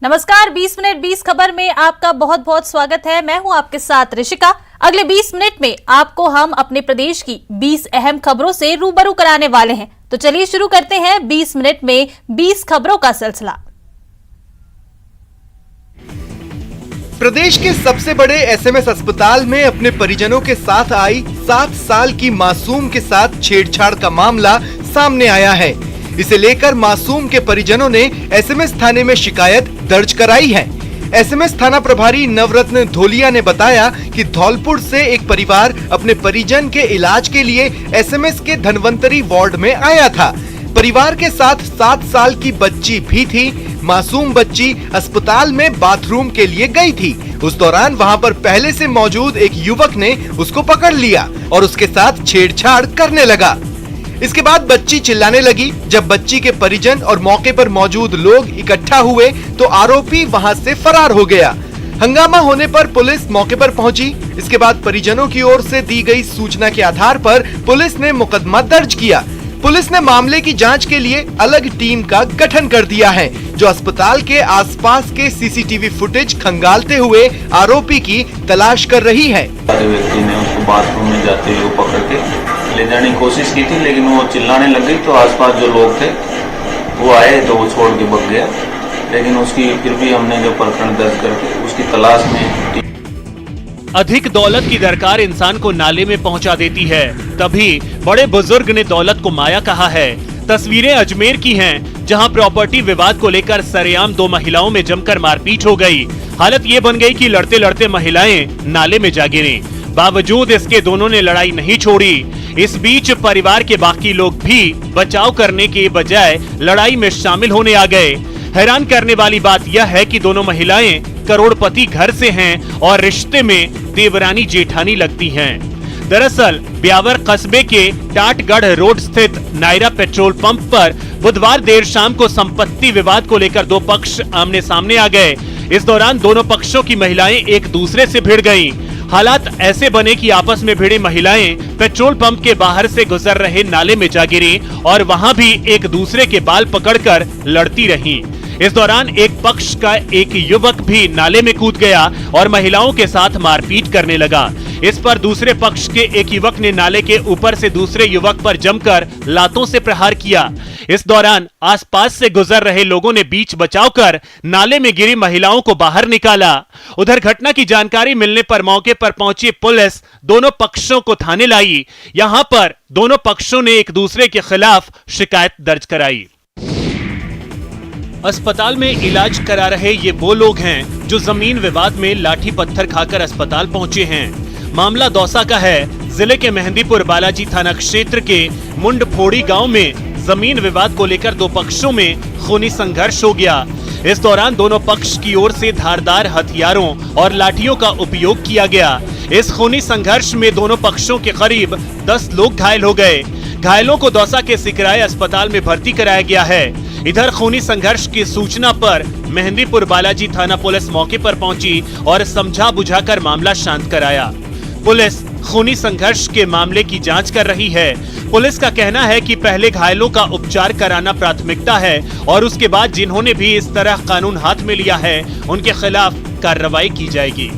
नमस्कार, 20 मिनट 20 खबर में आपका बहुत बहुत स्वागत है। मैं हूं आपके साथ ऋषिका। अगले 20 मिनट में आपको हम अपने प्रदेश की 20 अहम खबरों से रूबरू कराने वाले हैं। तो चलिए शुरू करते हैं 20 मिनट में 20 खबरों का सिलसिला। प्रदेश के सबसे बड़े एसएमएस अस्पताल में अपने परिजनों के साथ आई 7 साल की मासूम के साथ छेड़छाड़ का मामला सामने आया है। इसे लेकर मासूम के परिजनों ने एसएमएस थाने में शिकायत दर्ज कराई है। एसएमएस थाना प्रभारी नवरत्न धोलिया ने बताया कि धौलपुर से एक परिवार अपने परिजन के इलाज के लिए एसएमएस के धनवंतरी वार्ड में आया था। परिवार के साथ 7 साल की बच्ची भी थी। मासूम बच्ची अस्पताल में बाथरूम के लिए गई थी। उस दौरान वहां पर पहले से मौजूद एक युवक ने उसको पकड़ लिया और उसके साथ छेड़छाड़ करने लगा। इसके बाद बच्ची चिल्लाने लगी। जब बच्ची के परिजन और मौके पर मौजूद लोग इकट्ठा हुए तो आरोपी वहां से फरार हो गया। हंगामा होने पर पुलिस मौके पर पहुंची। इसके बाद परिजनों की ओर से दी गई सूचना के आधार पर पुलिस ने मुकदमा दर्ज किया। पुलिस ने मामले की जांच के लिए अलग टीम का गठन कर दिया है, जो अस्पताल के आसपास के सीसीटीवी फुटेज खंगालते हुए आरोपी की तलाश कर रही है। व्यक्ति ने उसको बाथरूम में जाते हुए पकड़ के ले जाने की कोशिश की थी, लेकिन वो चिल्लाने लग गई तो आसपास जो लोग थे वो आए तो वो छोड़ के भाग गया। लेकिन उसकी फिर भी हमने जो प्रकरण दर्ज करके उसकी तलाश में। अधिक दौलत की दरकार इंसान को नाले में पहुंचा देती है, तभी बड़े बुजुर्ग ने दौलत को माया कहा है। तस्वीरें अजमेर की हैं, जहां प्रॉपर्टी विवाद को लेकर सरेआम 2 महिलाओं में जमकर मारपीट हो गई। हालत ये बन गई कि लड़ते लड़ते महिलाएं नाले में जा गिरी। बावजूद इसके दोनों ने लड़ाई नहीं छोड़ी। इस बीच परिवार के बाकी लोग भी बचाव करने के बजाय लड़ाई में शामिल होने आ गए। हैरान करने वाली बात यह है कि दोनों महिलाएं करोड़पति घर से हैं और रिश्ते में देवरानी जेठानी लगती हैं। दरअसल ब्यावर कस्बे के टाटगढ़ रोड स्थित नायरा पेट्रोल पंप पर बुधवार देर शाम को संपत्ति विवाद को लेकर 2 पक्ष आमने सामने आ गए। इस दौरान दोनों पक्षों की महिलाएं एक दूसरे से भिड़ गईं। हालात ऐसे बने कि आपस में भिड़ी महिलाएं पेट्रोल पंप के बाहर से गुजर रहे नाले में जा गिरी और वहां भी एक दूसरे के बाल पकड़कर लड़ती रहीं। इस दौरान एक पक्ष का एक युवक भी नाले में कूद गया और महिलाओं के साथ मारपीट करने लगा। इस पर दूसरे पक्ष के एक युवक ने नाले के ऊपर से दूसरे युवक पर जमकर लातों से प्रहार किया। इस दौरान आसपास से गुजर रहे लोगों ने बीच बचाव कर नाले में गिरी महिलाओं को बाहर निकाला। उधर घटना की जानकारी मिलने पर मौके पर पहुंची पुलिस दोनों पक्षों को थाने लाई। यहां पर दोनों पक्षों ने एक दूसरे के खिलाफ शिकायत दर्ज कराई। अस्पताल में इलाज करा रहे ये वो लोग हैं जो जमीन विवाद में लाठी पत्थर खाकर अस्पताल पहुंचे हैं। मामला दौसा का है। जिले के मेहंदीपुर बालाजी थाना क्षेत्र के मुंडफोड़ी गांव में जमीन विवाद को लेकर 2 पक्षों में खूनी संघर्ष हो गया। इस दौरान दोनों पक्ष की ओर से धारदार हथियारों और लाठियों का उपयोग किया गया। इस खूनी संघर्ष में दोनों पक्षों के करीब 10 लोग घायल हो गए। घायलों को दौसा के सिकराय अस्पताल में भर्ती कराया गया है। इधर खूनी संघर्ष की सूचना पर मेहंदीपुर बालाजी थाना पुलिस मौके पर पहुंची और समझा बुझाकर मामला शांत कराया। पुलिस खूनी संघर्ष के मामले की जांच कर रही है। पुलिस का कहना है कि पहले घायलों का उपचार कराना प्राथमिकता है और उसके बाद जिन्होंने भी इस तरह कानून हाथ में लिया है उनके खिलाफ कार्रवाई की जाएगी।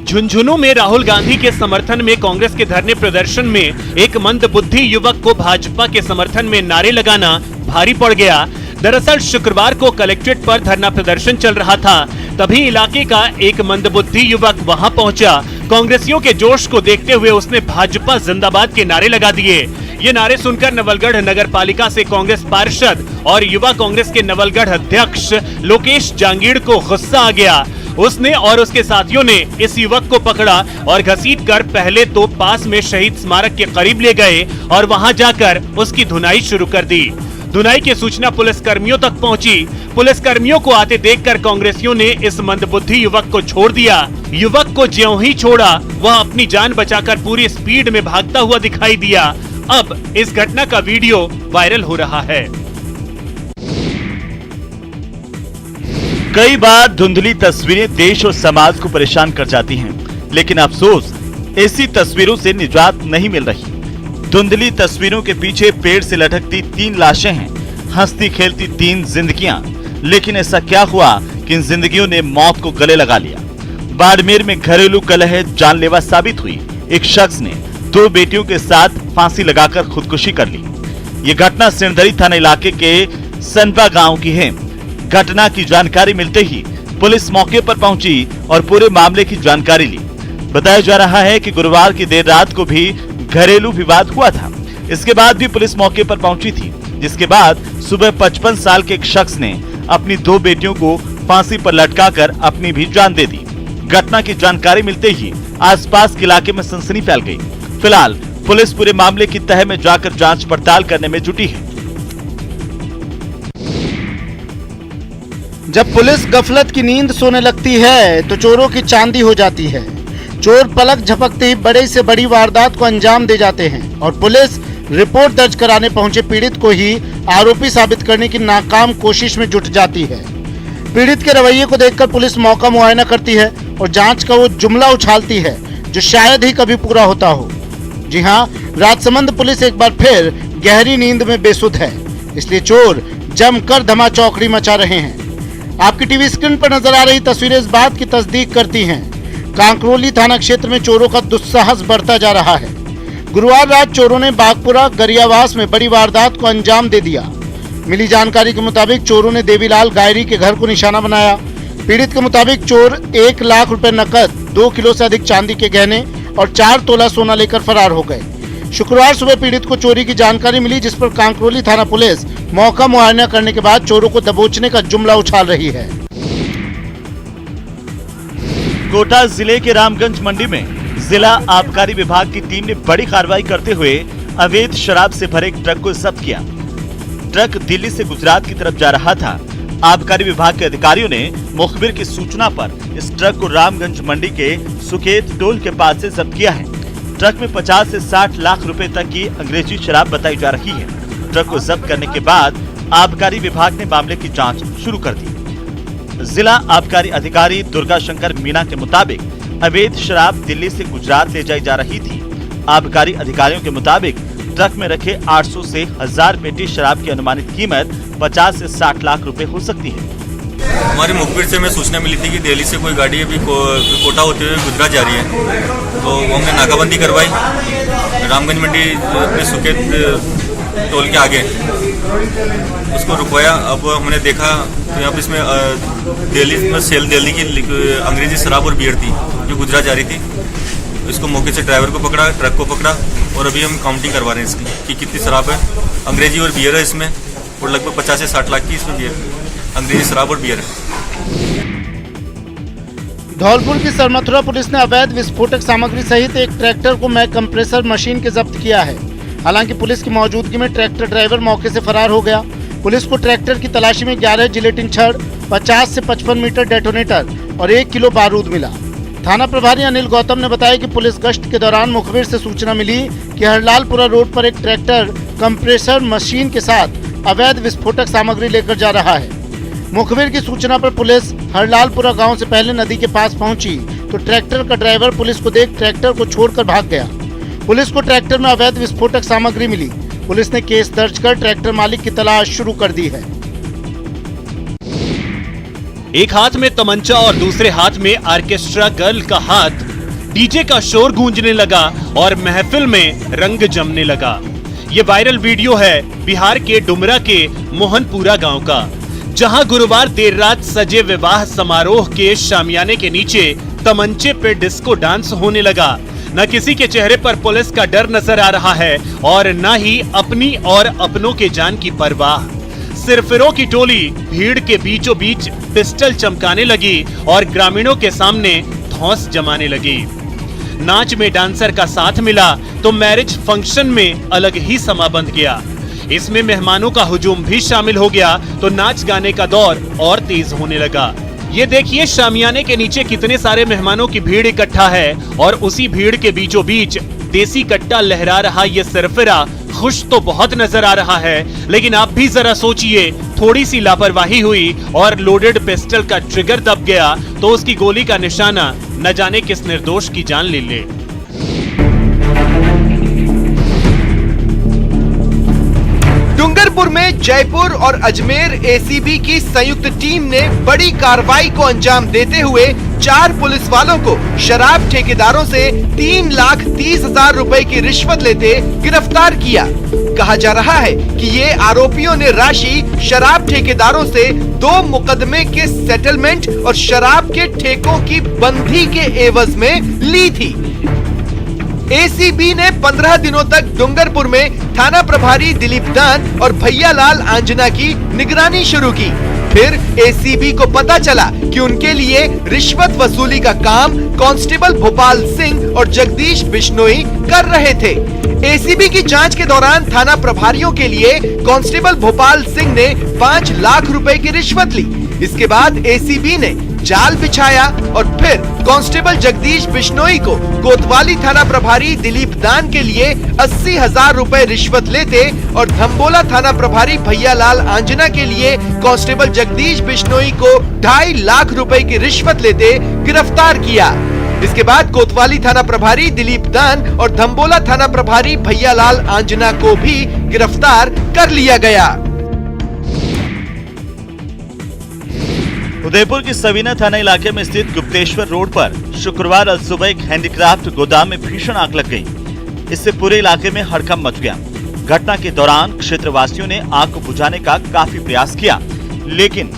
झुंझुनू में राहुल गांधी के समर्थन में कांग्रेस के धरने प्रदर्शन में एक मंदबुद्धि युवक को भाजपा के समर्थन में नारे लगाना भारी पड़ गया। दरअसल शुक्रवार को कलेक्ट्रेट पर धरना प्रदर्शन चल रहा था, तभी इलाके का एक मंदबुद्धि युवक वहां पहुंचा। कांग्रेसियों के जोश को देखते हुए उसने भाजपा जिंदाबाद के नारे लगा दिए। ये नारे सुनकर नवलगढ़ नगर पालिका से कांग्रेस पार्षद और युवा कांग्रेस के नवलगढ़ अध्यक्ष लोकेश जांगीड़ को गुस्सा आ गया। उसने और उसके साथियों ने इस युवक को पकड़ा और घसीटकर पहले तो पास में शहीद स्मारक के करीब ले गए और वहां जाकर उसकी धुनाई शुरू कर दी। धुनाई की सूचना पुलिस कर्मियों तक पहुंची। पुलिस कर्मियों को आते देखकर कांग्रेसियों ने इस मंदबुद्धि युवक को छोड़ दिया। युवक को ज्यों ही छोड़ा वह अपनी जान बचाकर पूरी स्पीड में भागता हुआ दिखाई दिया। अब इस घटना का वीडियो वायरल हो रहा है। कई बार धुंधली तस्वीरें देश और समाज को परेशान कर जाती हैं, लेकिन अफसोस ऐसी तस्वीरों से निजात नहीं मिल रही। धुंधली तस्वीरों के पीछे पेड़ से लटकती 3 लाशें हैं, हंसती खेलती 3 जिंदगियां, लेकिन ऐसा क्या हुआ कि इन जिंदगियों ने मौत को गले लगा लिया। बाड़मेर में घरेलू कलह जानलेवा साबित हुई। एक शख्स ने 2 बेटियों के साथ फांसी लगाकर खुदकुशी कर ली। ये घटना सिंदरी थाना इलाके के सनपा गांव की है। घटना की जानकारी मिलते ही पुलिस मौके पर पहुंची और पूरे मामले की जानकारी ली। बताया जा रहा है कि गुरुवार की देर रात को भी घरेलू विवाद हुआ था। इसके बाद भी पुलिस मौके पर पहुंची थी, जिसके बाद सुबह 55 साल के एक शख्स ने अपनी 2 बेटियों को फांसी पर लटकाकर अपनी भी जान दे दी। घटना की जानकारी मिलते ही आसपास के इलाके में सनसनी फैल गई। फिलहाल पुलिस पूरे मामले की तह में जाकर जांच पड़ताल करने में जुटी है। जब पुलिस गफलत की नींद सोने लगती है तो चोरों की चांदी हो जाती है। चोर पलक झपकते ही बड़े से बड़ी वारदात को अंजाम दे जाते हैं और पुलिस रिपोर्ट दर्ज कराने पहुंचे पीड़ित को ही आरोपी साबित करने की नाकाम कोशिश में जुट जाती है। पीड़ित के रवैये को देखकर पुलिस मौका मुआयना करती है और जांच का वो जुमला उछालती है जो शायद ही कभी पूरा होता हो। जी हां, राजसमंद पुलिस एक बार फिर गहरी नींद में बेसुध है, इसलिए चोर जमकर धमाचौकड़ी मचा रहे हैं। आपकी टीवी स्क्रीन पर नजर आ रही तस्वीरें इस बात की तस्दीक करती हैं। कांकरोली थाना क्षेत्र में चोरों का दुस्साहस बढ़ता जा रहा है। गुरुवार रात चोरों ने बागपुरा गरियावास में बड़ी वारदात को अंजाम दे दिया। मिली जानकारी के मुताबिक चोरों ने देवीलाल गायरी के घर को निशाना बनाया। पीड़ित के मुताबिक चोर 1 लाख रुपए नकद, 2 किलो से अधिक चांदी के गहने और 4 तोला सोना लेकर फरार हो गए। शुक्रवार सुबह पीड़ित को चोरी की जानकारी मिली, जिस पर कांकरोली थाना पुलिस मौका मुआयना करने के बाद चोरों को दबोचने का जुमला उछाल रही है। कोटा जिले के रामगंज मंडी में जिला आबकारी विभाग की टीम ने बड़ी कार्रवाई करते हुए अवैध शराब से भरे एक ट्रक को जब्त किया। ट्रक दिल्ली से गुजरात की तरफ जा रहा था। आबकारी विभाग के अधिकारियों ने मुखबिर की सूचना पर इस ट्रक को रामगंज मंडी के सुकेत टोल के पास से जब्त किया है। ट्रक में 50 से 60 लाख रुपए तक की अंग्रेजी शराब बताई जा रही है। ट्रक को जब्त करने के बाद आबकारी विभाग ने मामले की जांच शुरू कर दी। जिला आबकारी अधिकारी दुर्गा शंकर मीना के मुताबिक अवैध शराब दिल्ली से गुजरात ले जाई जा रही थी। आबकारी अधिकारियों के मुताबिक ट्रक में रखे 800 से 1000 पेटी शराब की अनुमानित कीमत 50 से 60 लाख रुपए हो सकती है। हमारी मुखबिर से हमें सूचना मिली थी कि दिल्ली से कोई गाड़ी अभी कोटा होते हुए गुजरात जा रही है, तो हमने नाकाबंदी करवाई। रामगंज मंडी अपने सुकेत टोल के आगे उसको रुकवाया। अब हमने देखा तो यहाँ पे इसमें दिल्ली की अंग्रेजी शराब और बियर थी जो गुजरात जा रही थी। इसको मौके से ड्राइवर को पकड़ा, ट्रक को पकड़ा और अभी हम काउंटिंग करवा रहे हैं इसकी कि कितनी शराब है। अंग्रेजी और बियर है इसमें, और लगभग 50 से 60 लाख की इसमें बियर, अंग्रेजी शराब और बियर है। धौलपुर की सरमथुरा पुलिस ने अवैध विस्फोटक सामग्री सहित एक ट्रैक्टर को मैक कंप्रेसर मशीन के जब्त किया है। हालांकि पुलिस की मौजूदगी में ट्रैक्टर ड्राइवर मौके से फरार हो गया। पुलिस को ट्रैक्टर की तलाशी में 11 जिलेटिन छड़, 50 से 55 मीटर डेटोनेटर और 1 किलो बारूद मिला। थाना प्रभारी अनिल गौतम ने बताया कि पुलिस गश्त के दौरान मुखबिर से सूचना मिली कि हरलालपुरा रोड पर एक ट्रैक्टर कंप्रेसर मशीन के साथ अवैध विस्फोटक सामग्री लेकर जा रहा है। मुखबिर की सूचना पर पुलिस हरलालपुरा गांव से पहले नदी के पास पहुंची तो ट्रैक्टर का ड्राइवर पुलिस को देख ट्रैक्टर को छोड़कर भाग गया। पुलिस को ट्रैक्टर में अवैध विस्फोटक सामग्री मिली। पुलिस ने केस दर्ज कर ट्रैक्टर मालिक की तलाश शुरू कर दी है। एक हाथ में तमंचा और दूसरे हाथ में ऑर्केस्ट्रा गर्ल का हाथ। डीजे का शोर गूंजने लगा और महफिल में रंग जमने लगा। ये वायरल वीडियो है बिहार के डुमरा के मोहनपुरा गांव का, जहां गुरुवार देर रात सजे विवाह समारोह के शामियाने के नीचे तमंचे पे डिस्को डांस होने लगा। न किसी के चेहरे पर पुलिस का डर नजर आ रहा है और न ही अपनी और अपनों के जान की परवाह। सिरफिरों की टोली भीड़ के बीचों बीच पिस्टल चमकाने लगी और ग्रामीणों के सामने धौंस जमाने लगी। नाच में डांसर का साथ मिला तो मैरिज फंक्शन में अलग ही समा बंध गया। इसमें मेहमानों का हुजूम भी शामिल हो गया तो नाच गाने का दौर और तेज होने लगा। ये देखिए शामियाने के नीचे कितने सारे मेहमानों की भीड़ इकट्ठा है और उसी भीड़ के बीचों बीच देसी कट्टा लहरा रहा ये सरफिरा खुश तो बहुत नजर आ रहा है, लेकिन आप भी जरा सोचिए, थोड़ी सी लापरवाही हुई और लोडेड पिस्टल का ट्रिगर दब गया तो उसकी गोली का निशाना न जाने किस निर्दोष की जान ले ले। डूंगरपुर में जयपुर और अजमेर एसीबी की संयुक्त टीम ने बड़ी कार्रवाई को अंजाम देते हुए 4 पुलिस वालों को शराब ठेकेदारों से 3,30,000 रुपए की रिश्वत लेते गिरफ्तार किया। कहा जा रहा है कि ये आरोपियों ने राशि शराब ठेकेदारों से 2 मुकदमे के सेटलमेंट और शराब के ठेकों की बंधी के एवज में ली थी। एसीबी ने 15 दिनों तक डूंगरपुर में थाना प्रभारी दिलीप दान और भैयालाल आंजना की निगरानी शुरू की। फिर एसीबी को पता चला कि उनके लिए रिश्वत वसूली का काम कांस्टेबल भोपाल सिंह और जगदीश बिश्नोई कर रहे थे। एसीबी की जांच के दौरान थाना प्रभारियों के लिए कांस्टेबल भोपाल सिंह ने 5 लाख रुपए की रिश्वत ली। इसके बाद एसीबी ने जाल बिछाया और फिर कांस्टेबल जगदीश बिश्नोई को कोतवाली थाना प्रभारी दिलीप दान के लिए 80,000 रुपए रिश्वत लेते और धम्बोला थाना प्रभारी भैयालाल आंजना के लिए कांस्टेबल जगदीश बिश्नोई को 2.5 लाख रुपए की रिश्वत लेते गिरफ्तार किया। इसके बाद कोतवाली थाना प्रभारी दिलीप दान और धम्बोला थाना प्रभारी भैयालाल आंजना को भी गिरफ्तार कर लिया गया। उदयपुर की सवीना थाना इलाके में स्थित गुप्तेश्वर रोड पर शुक्रवार अल सुबह एक हैंडीक्राफ्ट गोदाम में भीषण आग लग गई। इससे पूरे इलाके में हड़कंप मच गया। घटना के दौरान क्षेत्रवासियों ने आग को बुझाने का काफी प्रयास किया, लेकिन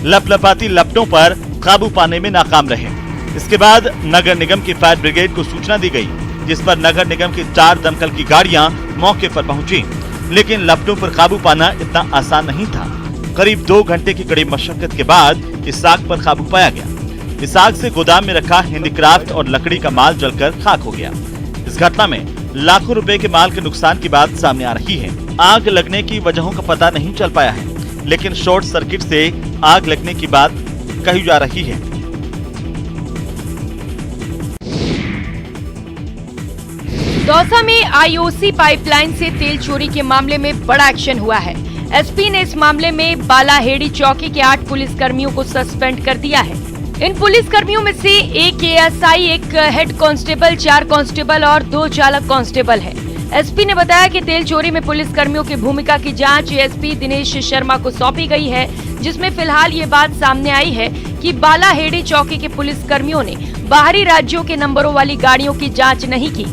लपलपाती लपटों पर काबू पाने में नाकाम रहे। इसके बाद नगर निगम की फायर ब्रिगेड को सूचना दी गई, जिस पर नगर निगम की 4 दमकल की गाड़ियां मौके पर पहुंची, लेकिन लपटों पर काबू पाना इतना आसान नहीं था। करीब 2 घंटे की कड़ी मशक्कत के बाद इस आग पर काबू पाया गया। इस आग से गोदाम में रखा हैंडीक्राफ्ट और लकड़ी का माल जलकर खाक हो गया। इस घटना में लाखों रुपए के माल के नुकसान की बात सामने आ रही है। आग लगने की वजहों का पता नहीं चल पाया है, लेकिन शॉर्ट सर्किट से आग लगने की बात कही जा रही है। दौसा में आईओसी पाइपलाइन से तेल चोरी के मामले में बड़ा एक्शन हुआ है। एसपी ने इस मामले में बालाहेड़ी चौकी के 8 पुलिसकर्मियों को सस्पेंड कर दिया है। इन पुलिसकर्मियों में से एक एएसआई, एक हेड कांस्टेबल, 4 कांस्टेबल और 2 चालक कांस्टेबल है। एसपी ने बताया कि तेल चोरी में पुलिसकर्मियों की भूमिका की जांच एसपी दिनेश शर्मा को सौंपी गई है, जिसमें फिलहाल ये बात सामने आई है कि बालाहेड़ी चौकी के पुलिसकर्मियों ने बाहरी राज्यों के नंबरों वाली गाड़ियों की जाँच नहीं की।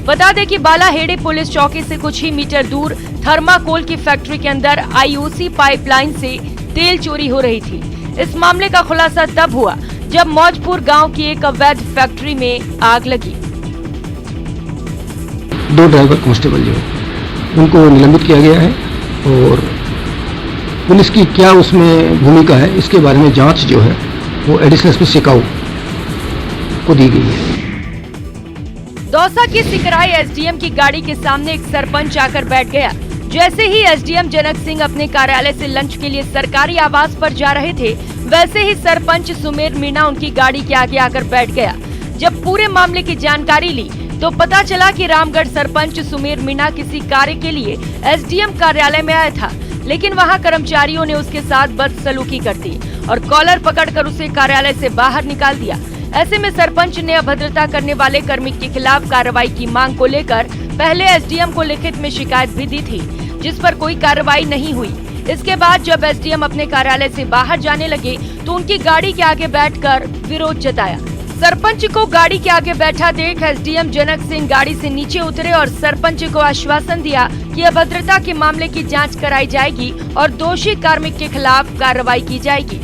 बता दें कि बालाहेड़ी पुलिस चौकी से कुछ ही मीटर दूर थर्माकोल की फैक्ट्री के अंदर आईओसी पाइपलाइन से तेल चोरी हो रही थी। इस मामले का खुलासा तब हुआ जब मौजपुर गांव की एक अवैध फैक्ट्री में आग लगी। 2 ड्राइवर कांस्टेबल जो उनको निलंबित किया गया है और पुलिस की क्या उसमें भूमिका है इसके बारे में जांच जो है वो एडिशनल एसपी सिकाऊ को दी गई है। दौसा के सिकराई एसडीएम की गाड़ी के सामने एक सरपंच आकर बैठ गया। जैसे ही एसडीएम जनक सिंह अपने कार्यालय से लंच के लिए सरकारी आवास पर जा रहे थे, वैसे ही सरपंच सुमेर मीणा उनकी गाड़ी के आगे आकर बैठ गया। जब पूरे मामले की जानकारी ली तो पता चला कि रामगढ़ सरपंच सुमेर मीणा किसी कार्य के लिए एसडीएम कार्यालय में आया था, लेकिन वहां कर्मचारियों ने उसके साथ बदसलूकी कर दी और कॉलर पकड़कर उसे कार्यालय से बाहर निकाल दिया। ऐसे में सरपंच ने अभद्रता करने वाले कर्मी के खिलाफ कार्रवाई की मांग को लेकर पहले एसडीएम को लिखित में शिकायत भी दी थी, जिस पर कोई कार्रवाई नहीं हुई। इसके बाद जब एसडीएम अपने कार्यालय से बाहर जाने लगे तो उनकी गाड़ी के आगे बैठकर विरोध जताया। सरपंच को गाड़ी के आगे बैठा देख एसडीएम जनक सिंह गाड़ी से नीचे उतरे और सरपंच को आश्वासन दिया कि अभद्रता के मामले की जांच कराई जाएगी और दोषी कार्मिक के खिलाफ कार्रवाई की जाएगी।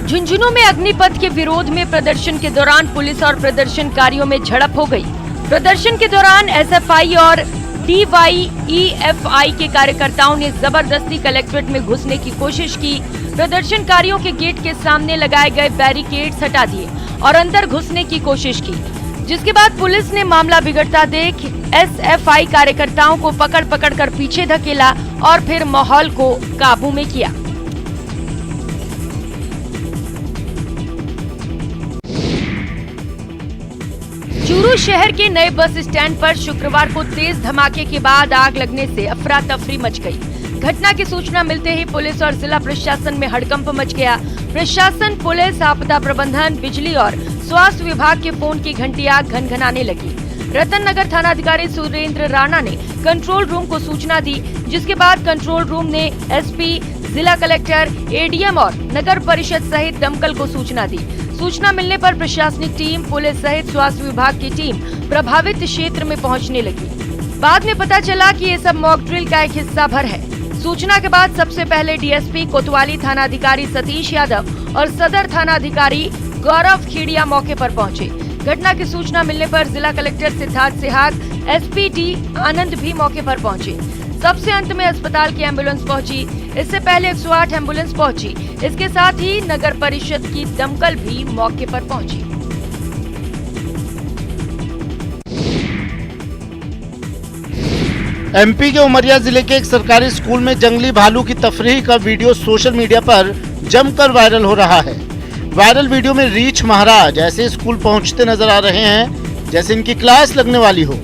झुंझुनू में अग्निपथ के विरोध में प्रदर्शन के दौरान पुलिस और प्रदर्शनकारियों में झड़प हो गई। प्रदर्शन के दौरान एसएफआई और डीवाईईएफआई के कार्यकर्ताओं ने जबरदस्ती कलेक्ट्रेट में घुसने की कोशिश की। प्रदर्शनकारियों के गेट के सामने लगाए गए बैरिकेड्स हटा दिए और अंदर घुसने की कोशिश की, जिसके बाद पुलिस ने मामला बिगड़ता देख एसएफआई कार्यकर्ताओं को पकड़ कर पीछे धकेला और फिर माहौल को काबू में किया। चूरू शहर के नए बस स्टैंड पर शुक्रवार को तेज धमाके के बाद आग लगने से अफरा तफरी मच गई। घटना की सूचना मिलते ही पुलिस और जिला प्रशासन में हड़कंप मच गया। प्रशासन, पुलिस, आपदा प्रबंधन, बिजली और स्वास्थ्य विभाग के फोन की घंटियां घनघनाने लगी। रतन नगर थानाधिकारी सुरेंद्र राणा ने कंट्रोल रूम को सूचना दी, जिसके बाद कंट्रोल रूम ने एसपी, जिला कलेक्टर, एडीएम और नगर परिषद सहित दमकल को सूचना दी। सूचना मिलने पर प्रशासनिक टीम, पुलिस सहित स्वास्थ्य विभाग की टीम प्रभावित क्षेत्र में पहुंचने लगी। बाद में पता चला कि ये सब मॉक ड्रिल का एक हिस्सा भर है। सूचना के बाद सबसे पहले डीएसपी कोतवाली, थानाधिकारी सतीश यादव और सदर थानाधिकारी गौरव खीड़िया मौके पर पहुंचे। घटना की सूचना मिलने पर जिला collector Siddharth Sihag, SP D Anand भी मौके पर पहुंचे। सबसे अंत में अस्पताल की एम्बुलेंस पहुंची। इससे पहले 108 एम्बुलेंस पहुंची। इसके साथ ही नगर परिषद की दमकल भी मौके पर पहुंची। एमपी के उमरिया जिले के एक सरकारी स्कूल में जंगली भालू की तफरीह का वीडियो सोशल मीडिया पर जमकर वायरल हो रहा है। वायरल वीडियो में रीछ महाराज ऐसे स्कूल पहुंचते नजर आ रहे हैं जैसे इनकी क्लास लगने वाली हो।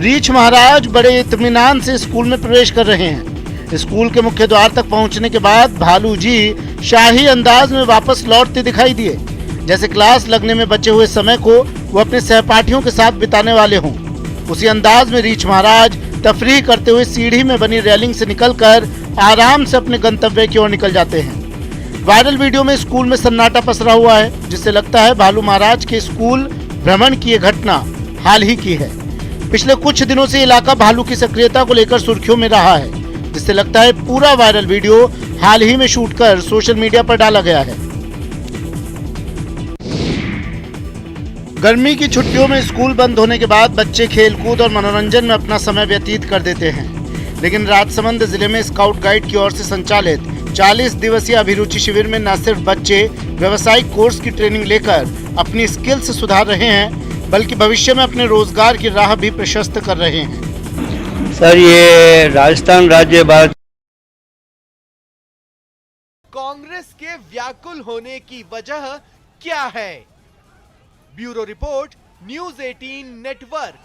रीछ महाराज बड़े इत्मीनान से स्कूल में प्रवेश कर रहे हैं। स्कूल के मुख्य द्वार तक पहुंचने के बाद भालू जी शाही अंदाज में वापस लौटते दिखाई दिए, जैसे क्लास लगने में बचे हुए समय को वो अपने सहपाठियों के साथ बिताने वाले हों। उसी अंदाज में रीछ महाराज तफरीह करते हुए सीढ़ी में बनी रेलिंग से निकलकर आराम से अपने गंतव्य की ओर निकल जाते हैं। वायरल वीडियो में स्कूल में सन्नाटा पसरा हुआ है, जिससे लगता है भालू महाराज के स्कूल भ्रमण की यह घटना हाल ही की है। पिछले कुछ दिनों से इलाका भालू की सक्रियता को लेकर सुर्खियों में रहा है, जिससे लगता है पूरा वायरल वीडियो हाल ही में शूट कर सोशल मीडिया पर डाला गया है। गर्मी की छुट्टियों में स्कूल बंद होने के बाद बच्चे खेलकूद और मनोरंजन में अपना समय व्यतीत कर देते हैं, लेकिन राजसमंद जिले में स्काउट गाइड की ओर से संचालित 40 दिवसीय अभिरुचि शिविर में न सिर्फ बच्चे व्यावसायिक कोर्स की ट्रेनिंग लेकर अपनी स्किल्स सुधार रहे हैं, बल्कि भविष्य में अपने रोजगार की राह भी प्रशस्त कर रहे हैं। सर, ये राजस्थान राज्य भारत कांग्रेस के व्याकुल होने की वजह क्या है? Bureau report, news 18 network.